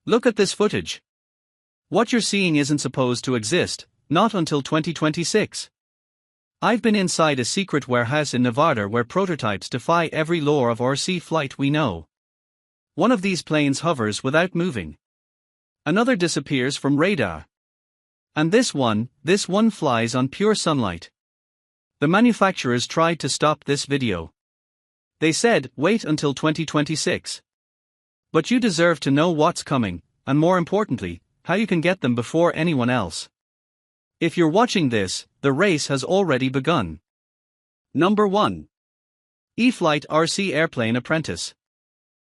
Look at this footage. What you're seeing isn't supposed to exist, not until 2026. I've been inside a secret warehouse in Nevada where prototypes defy every law of RC flight we know. One of these planes hovers without moving. Another disappears from radar. And this one flies on pure sunlight. The manufacturers tried to stop this video. They said, wait until 2026. But you deserve to know what's coming, and more importantly, how you can get them before anyone else. If you're watching this, the race has already begun. Number 1. E-flite RC Airplane Apprentice.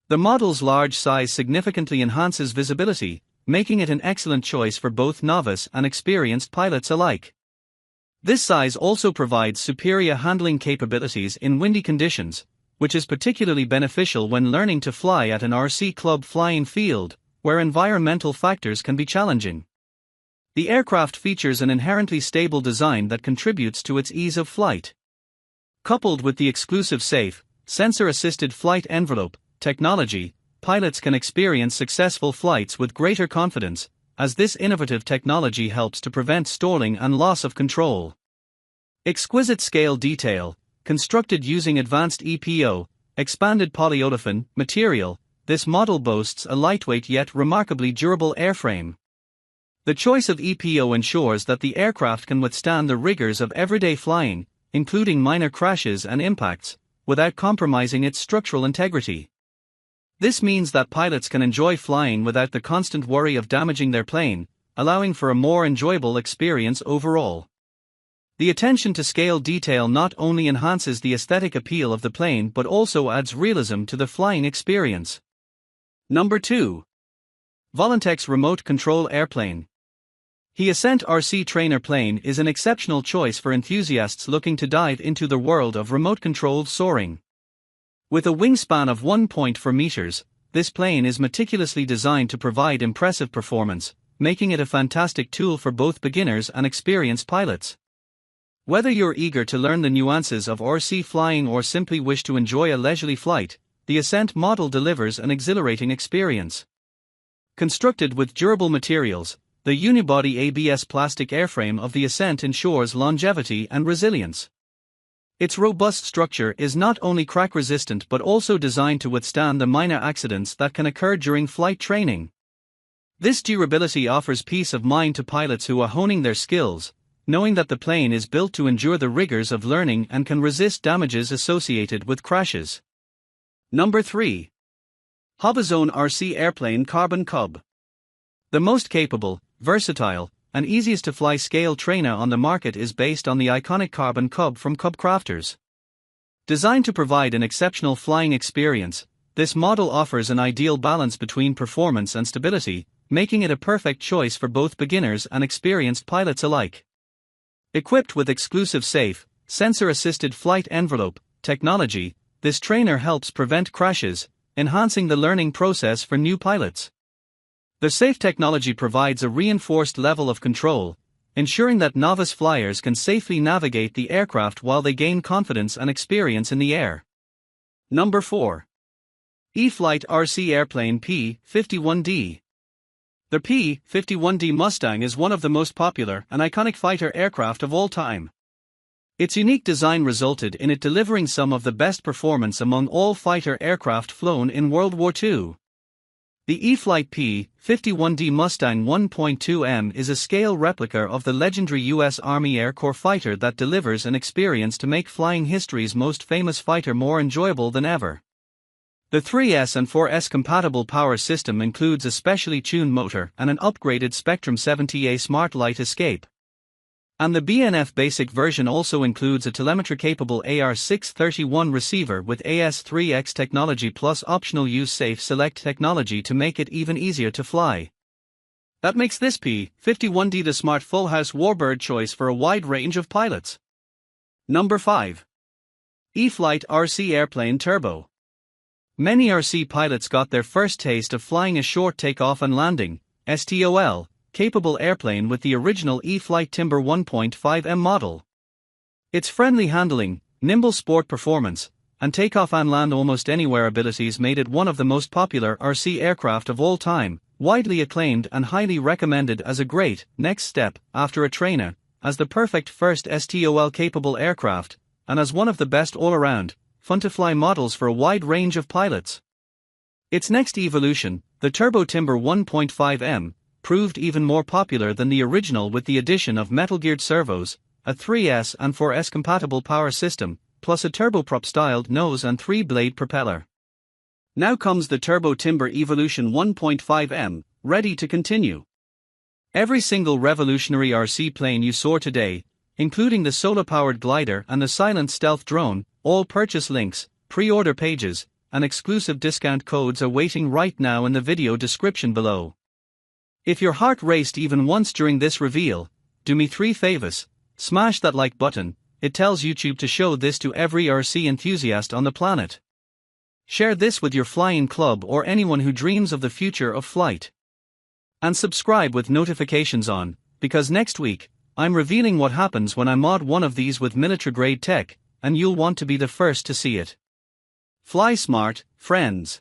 The model's large size significantly enhances visibility, making it an excellent choice for both novice and experienced pilots alike. This size also provides superior handling capabilities in windy conditions, which is particularly beneficial when learning to fly at an RC club flying field, where environmental factors can be challenging. The aircraft features an inherently stable design that contributes to its ease of flight. Coupled with the exclusive safe, sensor-assisted flight envelope technology, pilots can experience successful flights with greater confidence, as this innovative technology helps to prevent stalling and loss of control. Exquisite scale detail, constructed using advanced EPO, expanded polyolefin material, this model boasts a lightweight yet remarkably durable airframe. The choice of EPO ensures that the aircraft can withstand the rigors of everyday flying, including minor crashes and impacts, without compromising its structural integrity. This means that pilots can enjoy flying without the constant worry of damaging their plane, allowing for a more enjoyable experience overall. The attention to scale detail not only enhances the aesthetic appeal of the plane but also adds realism to the flying experience. Number 2. VOLANTEX Remote Control Airplane. The Ascent RC Trainer plane is an exceptional choice for enthusiasts looking to dive into the world of remote-controlled soaring. With a wingspan of 1.4 meters, this plane is meticulously designed to provide impressive performance, making it a fantastic tool for both beginners and experienced pilots. Whether you're eager to learn the nuances of RC flying or simply wish to enjoy a leisurely flight, the Ascent model delivers an exhilarating experience. Constructed with durable materials, the unibody ABS plastic airframe of the Ascent ensures longevity and resilience. Its robust structure is not only crack-resistant but also designed to withstand the minor accidents that can occur during flight training. This durability offers peace of mind to pilots who are honing their skills, knowing that the plane is built to endure the rigors of learning and can resist damages associated with crashes. Number 3. HobbyZone RC Airplane Carbon Cub. The most capable, versatile, and easiest to fly scale trainer on the market is based on the iconic Carbon Cub from Cub Crafters. Designed to provide an exceptional flying experience, this model offers an ideal balance between performance and stability, making it a perfect choice for both beginners and experienced pilots alike. Equipped with exclusive safe, sensor-assisted flight envelope technology, this trainer helps prevent crashes, enhancing the learning process for new pilots. The safe technology provides a reinforced level of control, ensuring that novice flyers can safely navigate the aircraft while they gain confidence and experience in the air. Number 4. E-flite RC Airplane P-51D. The P-51D Mustang is one of the most popular and iconic fighter aircraft of all time. Its unique design resulted in it delivering some of the best performance among all fighter aircraft flown in World War II. The E-flite P-51D Mustang 1.2M is a scale replica of the legendary U.S. Army Air Corps fighter that delivers an experience to make flying history's most famous fighter more enjoyable than ever. The 3S and 4S compatible power system includes a specially tuned motor and an upgraded Spectrum 70A Smart Light Escape. And the BNF Basic version also includes a telemetry-capable AR631 receiver with AS3X technology plus optional Use Safe Select technology to make it even easier to fly. That makes this P-51D the smart full-house warbird choice for a wide range of pilots. Number 5. E-flite RC Airplane Turbo. Many RC pilots got their first taste of flying a short takeoff and landing (STOL) capable airplane with the original E-flite Timber 1.5M model. Its friendly handling, nimble sport performance, and takeoff and land almost anywhere abilities made it one of the most popular RC aircraft of all time, widely acclaimed and highly recommended as a great next step after a trainer, as the perfect first STOL-capable aircraft, and as one of the best all-around, fun-to-fly models for a wide range of pilots. Its next evolution, the Turbo Timber 1.5M, proved even more popular than the original with the addition of metal-geared servos, a 3S and 4S compatible power system, plus a turboprop-styled nose and 3-blade propeller. Now comes the Turbo Timber Evolution 1.5M, ready to continue. Every single revolutionary RC plane you saw today, including the solar-powered glider and the silent stealth drone, all purchase links, pre-order pages, and exclusive discount codes are waiting right now in the video description below. If your heart raced even once during this reveal, do me 3 favors: smash that like button, it tells YouTube to show this to every RC enthusiast on the planet. Share this with your flying club or anyone who dreams of the future of flight. And subscribe with notifications on, because next week, I'm revealing what happens when I mod one of these with military-grade tech, and you'll want to be the first to see it. Fly smart, friends.